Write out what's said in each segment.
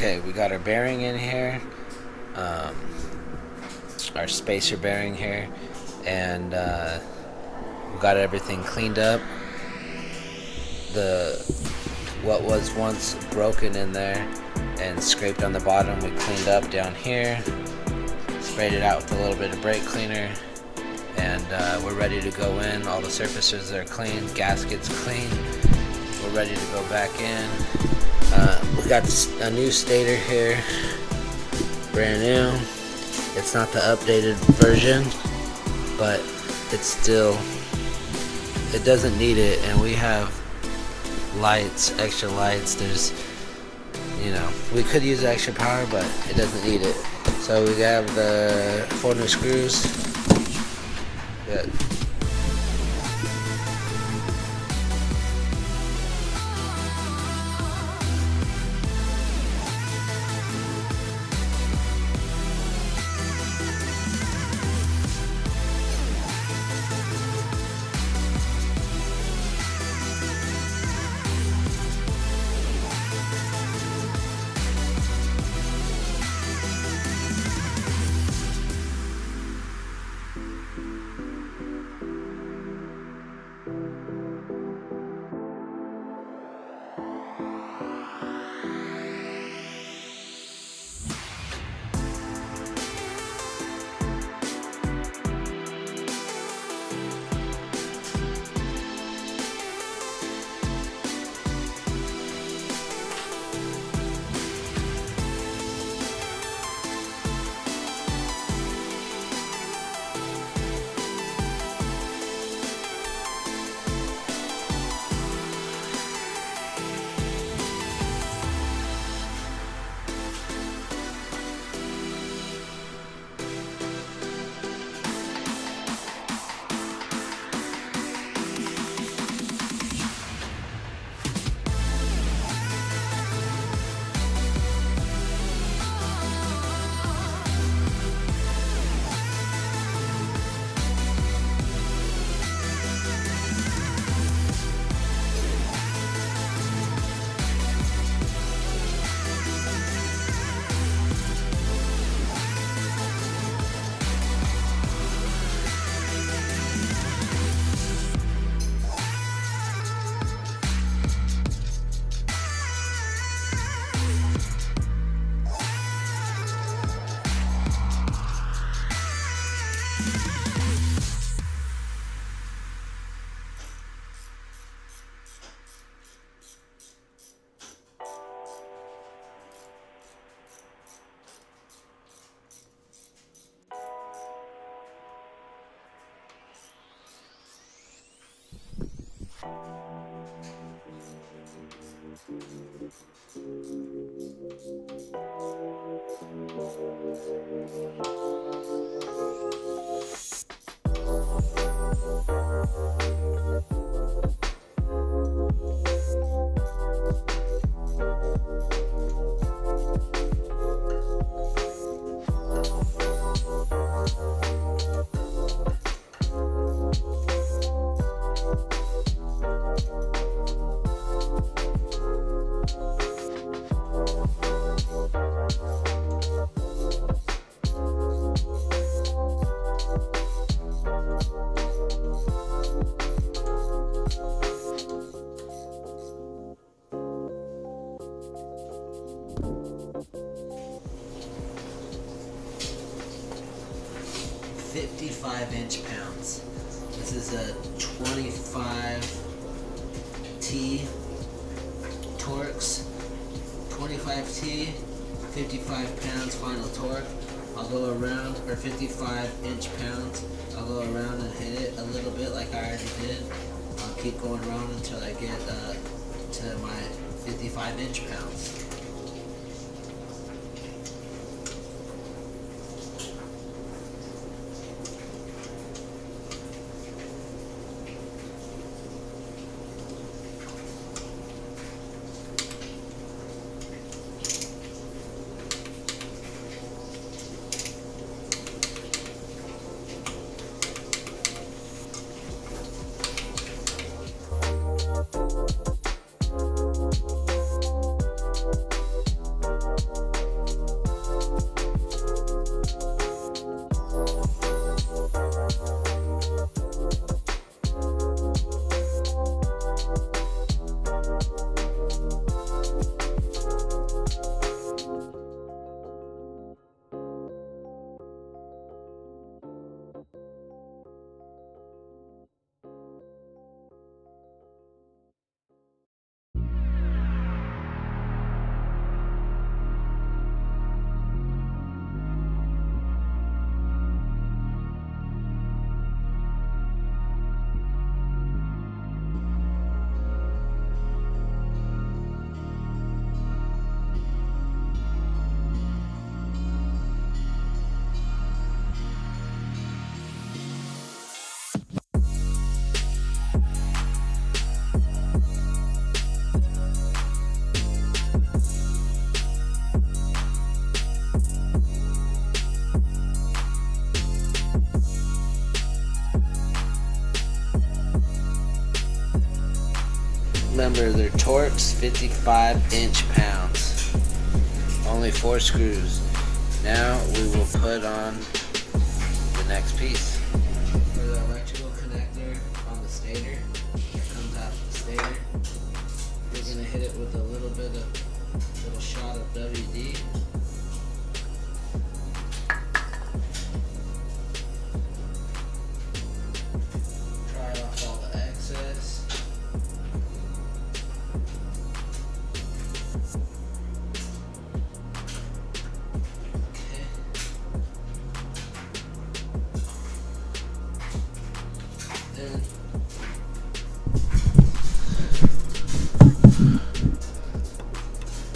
Okay, we got our bearing in here, our spacer bearing here, and we got everything cleaned up. What was once broken in there and scraped on the bottom, we cleaned up down here, sprayed it out with a little bit of brake cleaner, and we're ready to go in. All the surfaces are clean, gaskets clean. We're ready to go back in. We got a new stator here, brand new. It's not the updated version, but it doesn't need it, and we have lights, extra lights. There's, we could use extra power, but it doesn't need it. So we have the 4 new screws. Good. £55 inch. This is a 25T Torx. 25T, 55 pounds final torque. I'll go around, or 55 inch-pounds. I'll go around and hit it a little bit like I already did. I'll keep going around until I get to my 55 inch-pounds. Remember, their torque's 55 inch-pounds. Only 4 screws. Now we will put on the next piece. For the electrical connector on the stator, that comes out of the stator, we're going to hit it with a little shot of WD. Pry off all the excess.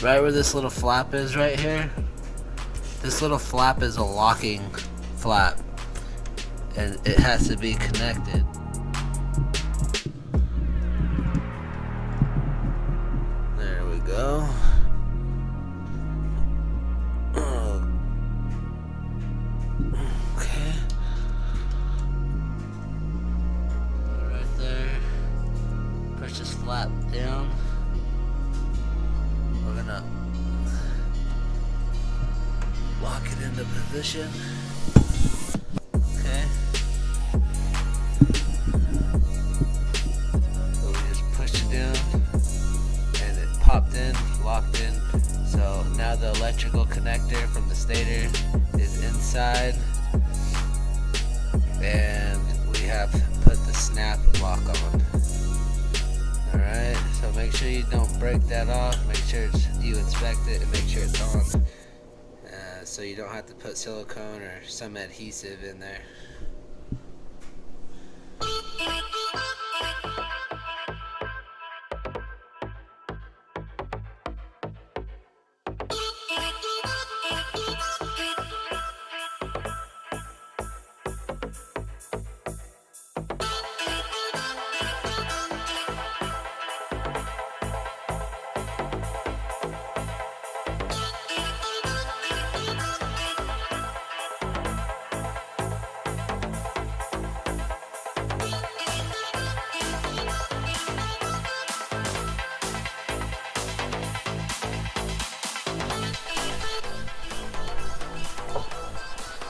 Right where this little flap is right here, this little flap is a locking flap, and it has to be connected. There we go. Okay. Right there. Push this flap down. We're gonna lock it into position. Okay. So we just pushed it down and it popped in, locked in. So now the electrical connector from the stator is inside, and we have put the snap lock on. Alright, so make sure you don't break that off. Make sure you inspect it and make sure it's on. So you don't have to put silicone or some adhesive in there.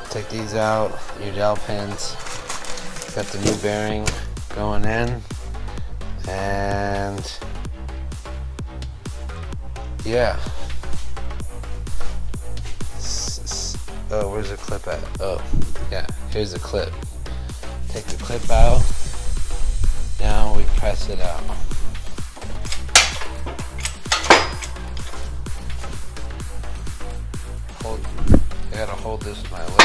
Take these out, your dowel pins. Got the new bearing going in, and yeah. Oh, where's the clip at? Oh, yeah, here's the clip. Take the clip out. Now we press it out. I gotta hold this with my leg.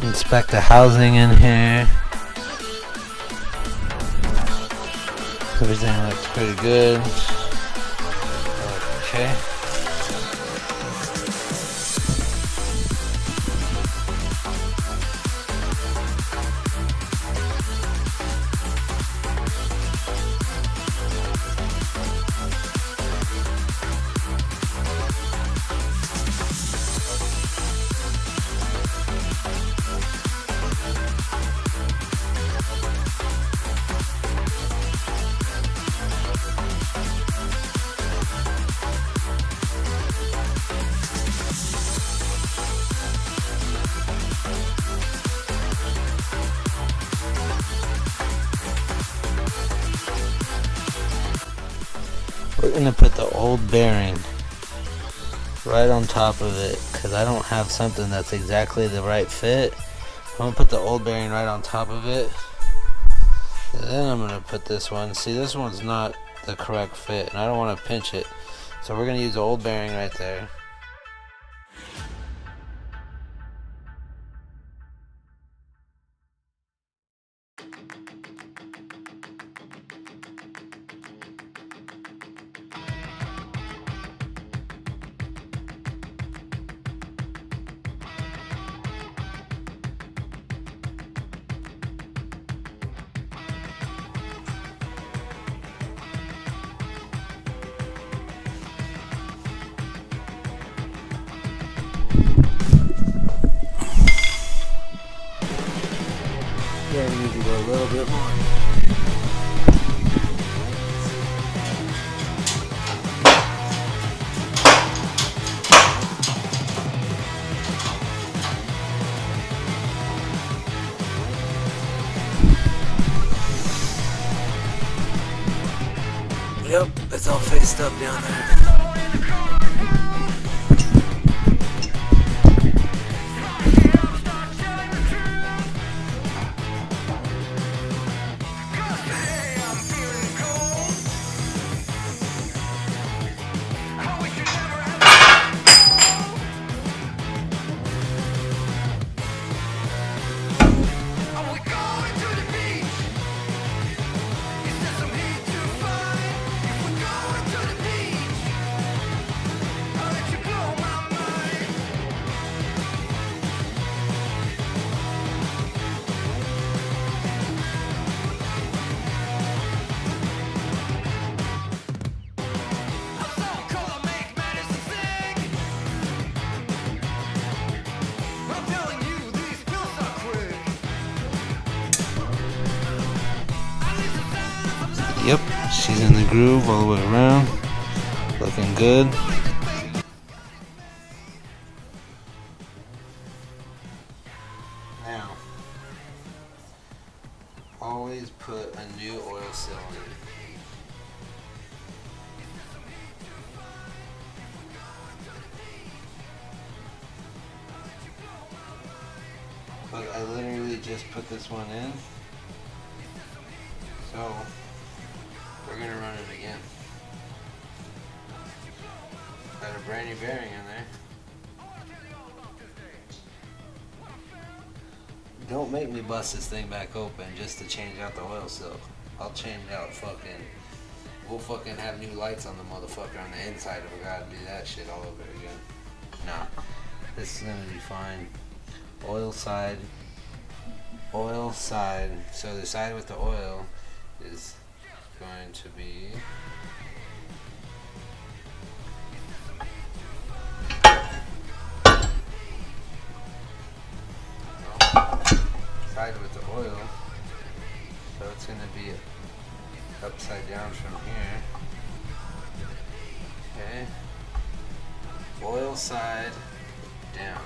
Inspect the housing in here. Everything looks pretty good. Okay. We're gonna put the old bearing right on top of it because I don't have something that's exactly the right fit. I'm gonna put the old bearing right on top of it, and then I'm gonna put this one. See, this one's not the correct fit and I don't want to pinch it, so we're gonna use the old bearing right there. Yeah, we need to go a little bit more. Yep, it's all faced up down there. Yep, she's in the groove all the way around. Looking good. Now, always put a new oil seal in. But I literally just put this one in. So, we're gonna run it again. Got a brand new bearing in there. Don't make me bust this thing back open just to change out the oil seal. I'll change out we'll fucking have new lights on the motherfucker on the inside if we gotta do that shit all over again. Nah, this is gonna be fine. Oil side. So the side with the oil is going to be side with the oil, so it's going to be upside down from here. Okay, oil side down.